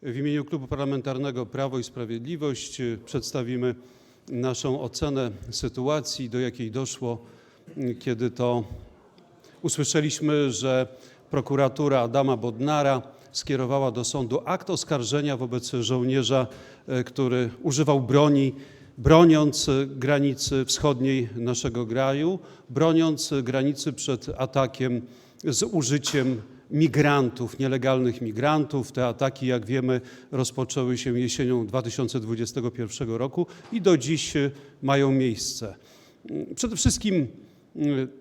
W imieniu Klubu Parlamentarnego Prawo i Sprawiedliwość przedstawimy naszą ocenę sytuacji, do jakiej doszło, kiedy to usłyszeliśmy, że prokuratura Adama Bodnara skierowała do sądu akt oskarżenia wobec żołnierza, który używał broni, broniąc granicy wschodniej naszego kraju, broniąc granicy przed atakiem z użyciem migrantów, nielegalnych migrantów. Te ataki, jak wiemy, rozpoczęły się jesienią 2021 roku i do dziś mają miejsce. Przede wszystkim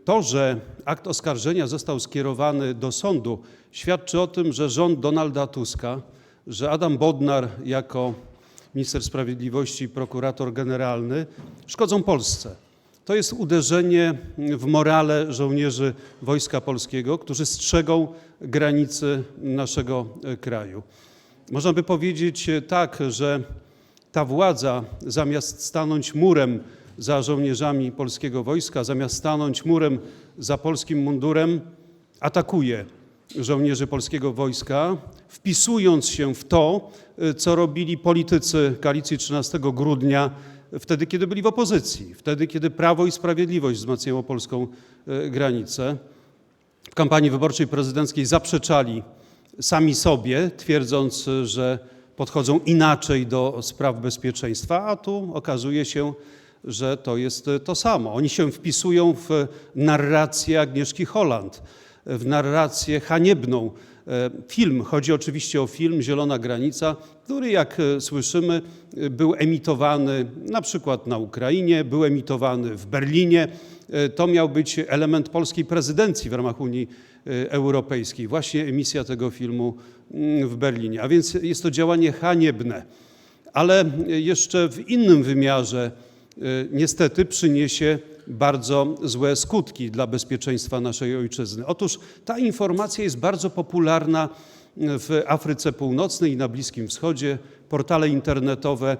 to, że akt oskarżenia został skierowany do sądu, świadczy o tym, że rząd Donalda Tuska, że Adam Bodnar jako minister sprawiedliwości i prokurator generalny szkodzą Polsce. To jest uderzenie w morale żołnierzy Wojska Polskiego, którzy strzegą granicy naszego kraju. Można by powiedzieć tak, że ta władza zamiast stanąć murem za żołnierzami polskiego wojska, zamiast stanąć murem za polskim mundurem, atakuje żołnierzy polskiego wojska, wpisując się w to, co robili politycy koalicji 13 grudnia, wtedy, kiedy byli w opozycji, wtedy, kiedy Prawo i Sprawiedliwość wzmacniało polską granicę. W kampanii wyborczej prezydenckiej zaprzeczali sami sobie, twierdząc, że podchodzą inaczej do spraw bezpieczeństwa, a tu okazuje się, że to jest to samo. Oni się wpisują w narrację Agnieszki Holland, w narrację haniebną. Chodzi oczywiście o film „Zielona granica”, który, jak słyszymy, był emitowany na przykład na Ukrainie, był emitowany w Berlinie. To miał być element polskiej prezydencji w ramach Unii Europejskiej, właśnie emisja tego filmu w Berlinie. A więc jest to działanie haniebne, ale jeszcze w innym wymiarze niestety przyniesie bardzo złe skutki dla bezpieczeństwa naszej ojczyzny. Otóż ta informacja jest bardzo popularna w Afryce Północnej i na Bliskim Wschodzie. Portale internetowe,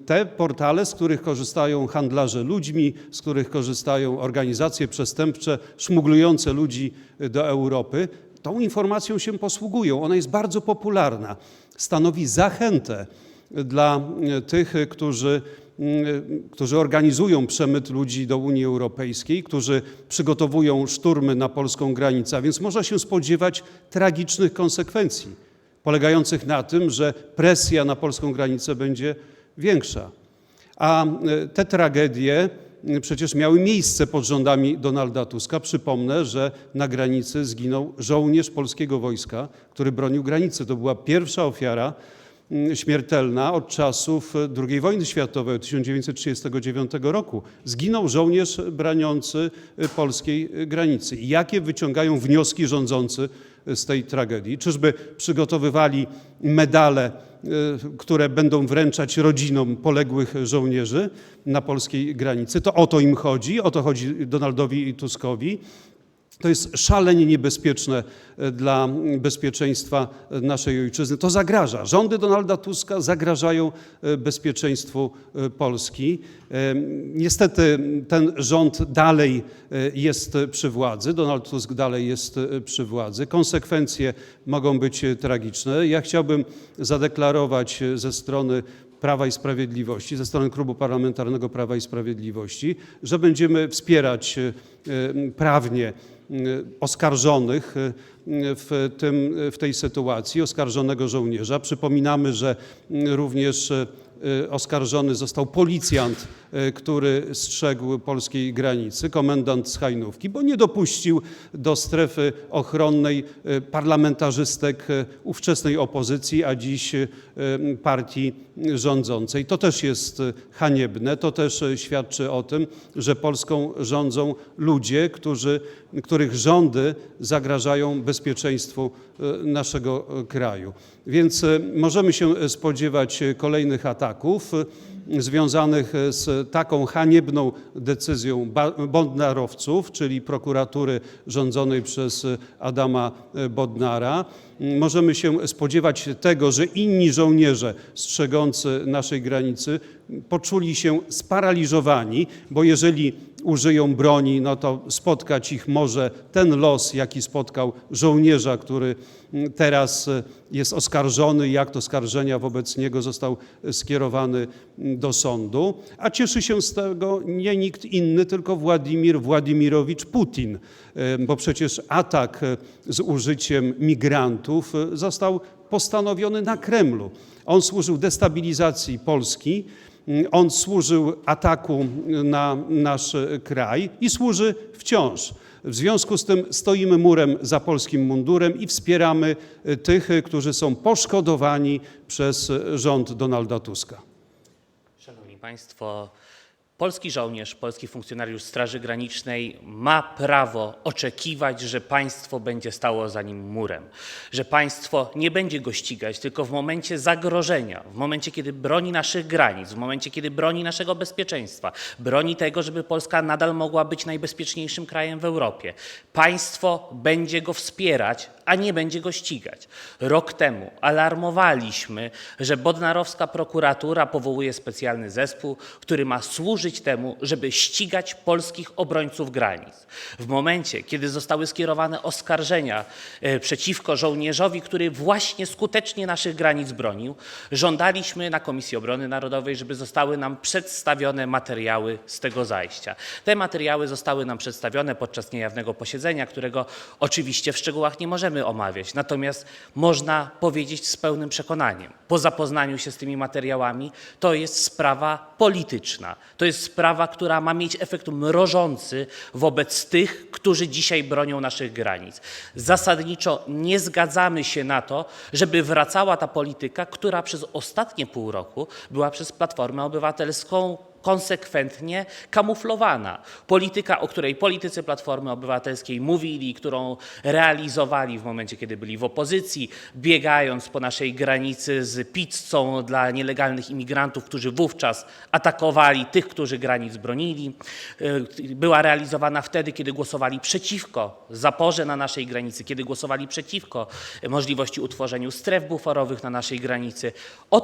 te portale, z których korzystają handlarze ludźmi, z których korzystają organizacje przestępcze szmuglujące ludzi do Europy, tą informacją się posługują. Ona jest bardzo popularna. Stanowi zachętę dla tych, którzy organizują przemyt ludzi do Unii Europejskiej, którzy przygotowują szturmy na polską granicę, a więc można się spodziewać tragicznych konsekwencji, polegających na tym, że presja na polską granicę będzie większa. A te tragedie przecież miały miejsce pod rządami Donalda Tuska. Przypomnę, że na granicy zginął żołnierz polskiego wojska, który bronił granicy. To była pierwsza ofiara śmiertelna od czasów II wojny światowej, od 1939 roku. Zginął żołnierz broniący polskiej granicy. Jakie wyciągają wnioski rządzący z tej tragedii? Czyżby przygotowywali medale, które będą wręczać rodzinom poległych żołnierzy na polskiej granicy? To o to im chodzi, o to chodzi Donaldowi Tuskowi. To jest szalenie niebezpieczne dla bezpieczeństwa naszej ojczyzny. To zagraża. Rządy Donalda Tuska zagrażają bezpieczeństwu Polski. Niestety ten rząd dalej jest przy władzy. Donald Tusk dalej jest przy władzy. Konsekwencje mogą być tragiczne. Ja chciałbym zadeklarować ze strony Prawa i Sprawiedliwości, ze strony Klubu Parlamentarnego Prawa i Sprawiedliwości, że będziemy wspierać prawnie oskarżonych w tej sytuacji, oskarżonego żołnierza. Przypominamy, że również oskarżony został policjant, który strzegł polskiej granicy, komendant z Hajnówki, bo nie dopuścił do strefy ochronnej parlamentarzystek ówczesnej opozycji, a dziś partii rządzącej. To też jest haniebne, to też świadczy o tym, że Polską rządzą ludzie, których rządy zagrażają bezpieczeństwu naszego kraju. Więc możemy się spodziewać kolejnych ataków związanych z taką haniebną decyzją bodnarowców, czyli prokuratury rządzonej przez Adama Bodnara. Możemy się spodziewać tego, że inni żołnierze strzegący naszej granicy poczuli się sparaliżowani, bo jeżeli użyją broni, no to spotkać ich może ten los, jaki spotkał żołnierza, który teraz jest oskarżony i akt oskarżenia wobec niego został skierowany do sądu. A cieszy się z tego nie nikt inny, tylko Władimir Władimirowicz Putin, bo przecież atak z użyciem migrantów został postanowiony na Kremlu. On służył destabilizacji Polski, on służył ataku na nasz kraj i służy wciąż. W związku z tym stoimy murem za polskim mundurem i wspieramy tych, którzy są poszkodowani przez rząd Donalda Tuska. Szanowni Państwo, polski żołnierz, polski funkcjonariusz Straży Granicznej ma prawo oczekiwać, że państwo będzie stało za nim murem, że państwo nie będzie go ścigać, tylko w momencie zagrożenia, w momencie, kiedy broni naszych granic, w momencie, kiedy broni naszego bezpieczeństwa, broni tego, żeby Polska nadal mogła być najbezpieczniejszym krajem w Europie. Państwo będzie go wspierać, a nie będzie go ścigać. Rok temu alarmowaliśmy, że bodnarowska prokuratura powołuje specjalny zespół, który ma służyć temu, żeby ścigać polskich obrońców granic. W momencie, kiedy zostały skierowane oskarżenia przeciwko żołnierzowi, który właśnie skutecznie naszych granic bronił, żądaliśmy na Komisji Obrony Narodowej, żeby zostały nam przedstawione materiały z tego zajścia. Te materiały zostały nam przedstawione podczas niejawnego posiedzenia, którego oczywiście w szczegółach nie możemy omawiać. Natomiast można powiedzieć z pełnym przekonaniem, po zapoznaniu się z tymi materiałami, to jest sprawa polityczna. To jest sprawa, która ma mieć efekt mrożący wobec tych, którzy dzisiaj bronią naszych granic. Zasadniczo nie zgadzamy się na to, żeby wracała ta polityka, która przez ostatnie pół roku była przez Platformę Obywatelską konsekwentnie kamuflowana. Polityka, o której politycy Platformy Obywatelskiej mówili, którą realizowali w momencie, kiedy byli w opozycji, biegając po naszej granicy z pizzą dla nielegalnych imigrantów, którzy wówczas atakowali tych, którzy granic bronili. Była realizowana wtedy, kiedy głosowali przeciwko zaporze na naszej granicy, kiedy głosowali przeciwko możliwości utworzenia stref buforowych na naszej granicy. O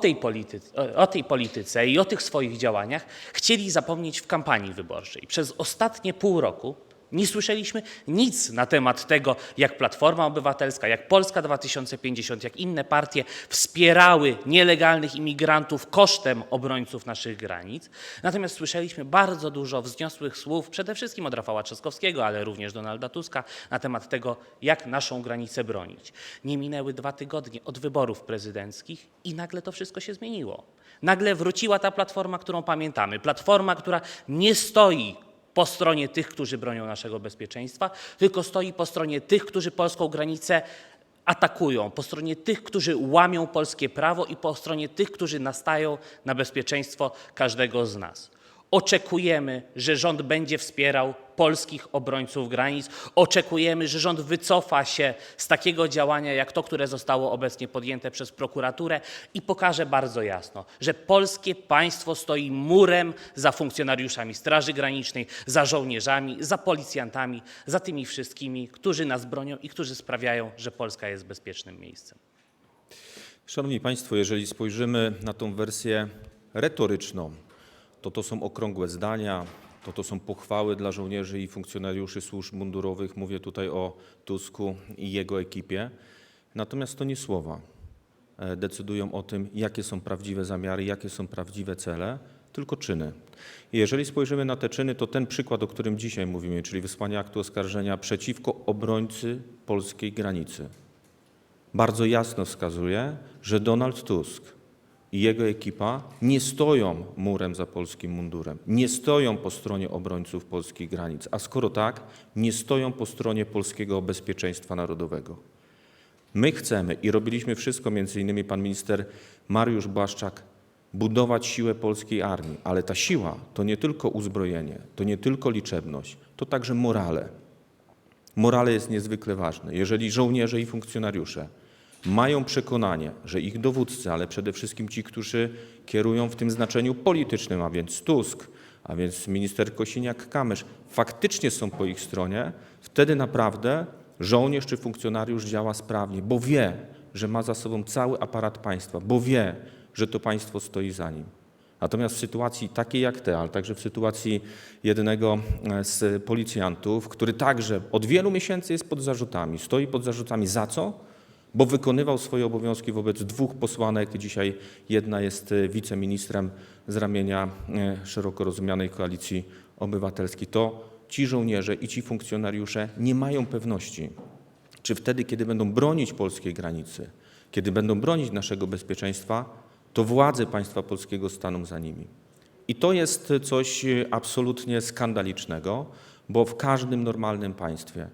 tej polityce i o tych swoich działaniach chcieli zapomnieć w kampanii wyborczej. Przez ostatnie pół roku nie słyszeliśmy nic na temat tego, jak Platforma Obywatelska, jak Polska 2050, jak inne partie wspierały nielegalnych imigrantów kosztem obrońców naszych granic. Natomiast słyszeliśmy bardzo dużo wzniosłych słów, przede wszystkim od Rafała Trzaskowskiego, ale również Donalda Tuska, na temat tego, jak naszą granicę bronić. Nie minęły 2 tygodnie od wyborów prezydenckich i nagle to wszystko się zmieniło. Nagle wróciła ta Platforma, którą pamiętamy. Platforma, która nie stoi po stronie tych, którzy bronią naszego bezpieczeństwa, tylko stoi po stronie tych, którzy polską granicę atakują, po stronie tych, którzy łamią polskie prawo i po stronie tych, którzy nastają na bezpieczeństwo każdego z nas. Oczekujemy, że rząd będzie wspierał polskich obrońców granic. Oczekujemy, że rząd wycofa się z takiego działania jak to, które zostało obecnie podjęte przez prokuraturę i pokaże bardzo jasno, że polskie państwo stoi murem za funkcjonariuszami Straży Granicznej, za żołnierzami, za policjantami, za tymi wszystkimi, którzy nas bronią i którzy sprawiają, że Polska jest bezpiecznym miejscem. Szanowni Państwo, jeżeli spojrzymy na tą wersję retoryczną, to są okrągłe zdania, to są pochwały dla żołnierzy i funkcjonariuszy służb mundurowych. Mówię tutaj o Tusku i jego ekipie. Natomiast to nie słowa decydują o tym, jakie są prawdziwe zamiary, jakie są prawdziwe cele, tylko czyny. I jeżeli spojrzymy na te czyny, to ten przykład, o którym dzisiaj mówimy, czyli wysłanie aktu oskarżenia przeciwko obrońcy polskiej granicy, bardzo jasno wskazuje, że Donald Tusk i jego ekipa nie stoją murem za polskim mundurem, nie stoją po stronie obrońców polskich granic, a skoro tak, nie stoją po stronie polskiego bezpieczeństwa narodowego. My chcemy i robiliśmy wszystko, między innymi pan minister Mariusz Błaszczak, budować siłę polskiej armii, ale ta siła to nie tylko uzbrojenie, to nie tylko liczebność, to także morale. Morale jest niezwykle ważne. Jeżeli żołnierze i funkcjonariusze mają przekonanie, że ich dowódcy, ale przede wszystkim ci, którzy kierują w tym znaczeniu politycznym, a więc Tusk, a więc minister Kosiniak-Kamysz, faktycznie są po ich stronie, wtedy naprawdę żołnierz czy funkcjonariusz działa sprawnie, bo wie, że ma za sobą cały aparat państwa, bo wie, że to państwo stoi za nim. Natomiast w sytuacji takiej jak te, ale także w sytuacji jednego z policjantów, który także od wielu miesięcy jest pod zarzutami, stoi pod zarzutami za co? Bo wykonywał swoje obowiązki wobec 2 posłanek. Dzisiaj jedna jest wiceministrem z ramienia szeroko rozumianej Koalicji Obywatelskiej. To ci żołnierze i ci funkcjonariusze nie mają pewności, czy wtedy, kiedy będą bronić polskiej granicy, kiedy będą bronić naszego bezpieczeństwa, to władze państwa polskiego staną za nimi. I to jest coś absolutnie skandalicznego, bo w każdym normalnym państwie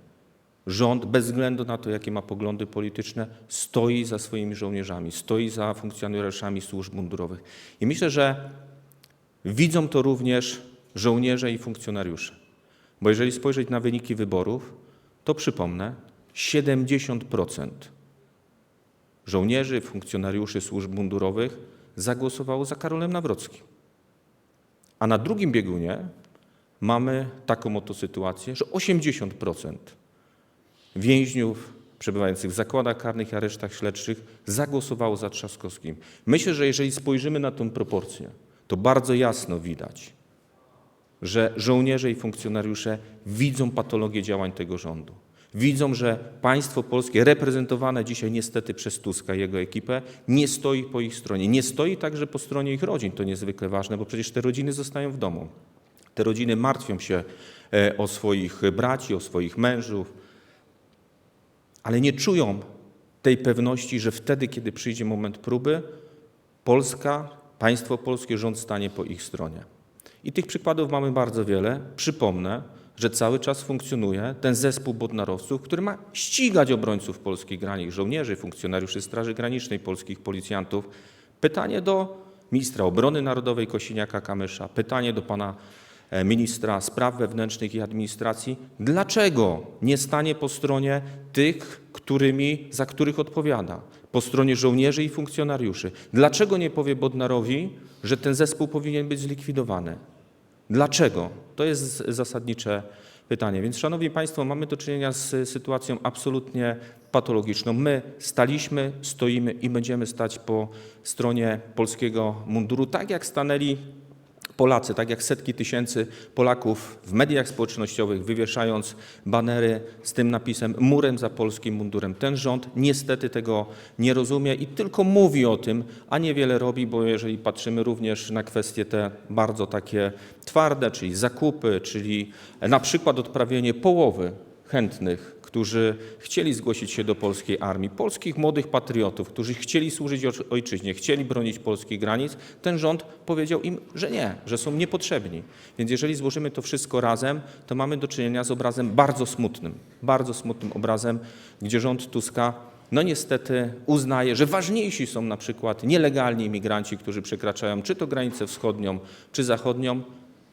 rząd, bez względu na to, jakie ma poglądy polityczne, stoi za swoimi żołnierzami, stoi za funkcjonariuszami służb mundurowych. I myślę, że widzą to również żołnierze i funkcjonariusze. Bo jeżeli spojrzeć na wyniki wyborów, to przypomnę, 70% żołnierzy, funkcjonariuszy służb mundurowych zagłosowało za Karolem Nawrockim. A na drugim biegunie mamy taką oto sytuację, że 80% więźniów przebywających w zakładach karnych i aresztach śledczych zagłosowało za Trzaskowskim. Myślę, że jeżeli spojrzymy na tę proporcję, to bardzo jasno widać, że żołnierze i funkcjonariusze widzą patologię działań tego rządu. Widzą, że państwo polskie, reprezentowane dzisiaj niestety przez Tuska i jego ekipę, nie stoi po ich stronie. Nie stoi także po stronie ich rodzin. To niezwykle ważne, bo przecież te rodziny zostają w domu. Te rodziny martwią się o swoich braci, o swoich mężów, ale nie czują tej pewności, że wtedy, kiedy przyjdzie moment próby, Polska, państwo polskie, rząd stanie po ich stronie. I tych przykładów mamy bardzo wiele. Przypomnę, że cały czas funkcjonuje ten zespół bodnarowców, który ma ścigać obrońców polskich granic, żołnierzy, funkcjonariuszy Straży Granicznej, polskich policjantów. Pytanie do ministra obrony narodowej Kosiniaka-Kamysza, pytanie do pana ministra spraw wewnętrznych i administracji. Dlaczego nie stanie po stronie tych, za których odpowiada? Po stronie żołnierzy i funkcjonariuszy. Dlaczego nie powie Bodnarowi, że ten zespół powinien być zlikwidowany? Dlaczego? To jest zasadnicze pytanie. Więc, szanowni państwo, mamy do czynienia z sytuacją absolutnie patologiczną. My staliśmy, stoimy i będziemy stać po stronie polskiego munduru, tak jak stanęli Polacy, tak jak setki tysięcy Polaków w mediach społecznościowych, wywieszając banery z tym napisem "Murem za polskim mundurem". Ten rząd niestety tego nie rozumie i tylko mówi o tym, a niewiele robi, bo jeżeli patrzymy również na kwestie te bardzo takie twarde, czyli zakupy, czyli na przykład odprawienie połowy chętnych, którzy chcieli zgłosić się do polskiej armii, polskich młodych patriotów, którzy chcieli służyć ojczyźnie, chcieli bronić polskich granic, ten rząd powiedział im, że nie, że są niepotrzebni. Więc jeżeli złożymy to wszystko razem, to mamy do czynienia z obrazem bardzo smutnym obrazem, gdzie rząd Tuska no niestety uznaje, że ważniejsi są na przykład nielegalni imigranci, którzy przekraczają czy to granicę wschodnią, czy zachodnią,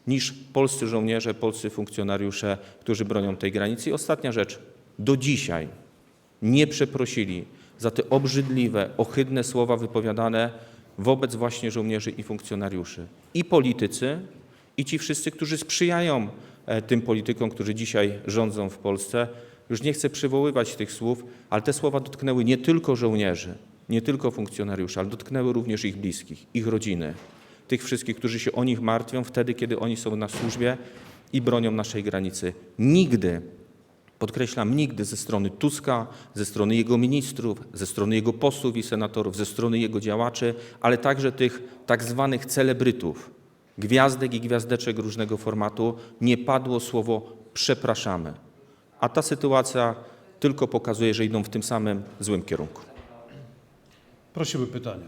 niż polscy żołnierze, polscy funkcjonariusze, którzy bronią tej granicy. I ostatnia rzecz. Do dzisiaj nie przeprosili za te obrzydliwe, ohydne słowa wypowiadane wobec właśnie żołnierzy i funkcjonariuszy. I politycy, i ci wszyscy, którzy sprzyjają tym politykom, którzy dzisiaj rządzą w Polsce. Już nie chcę przywoływać tych słów, ale te słowa dotknęły nie tylko żołnierzy, nie tylko funkcjonariuszy, ale dotknęły również ich bliskich, ich rodziny, tych wszystkich, którzy się o nich martwią wtedy, kiedy oni są na służbie i bronią naszej granicy. Nigdy, podkreślam, nigdy ze strony Tuska, ze strony jego ministrów, ze strony jego posłów i senatorów, ze strony jego działaczy, ale także tych tak zwanych celebrytów, gwiazdek i gwiazdeczek różnego formatu, nie padło słowo "przepraszamy". A ta sytuacja tylko pokazuje, że idą w tym samym złym kierunku. Prosimy pytania.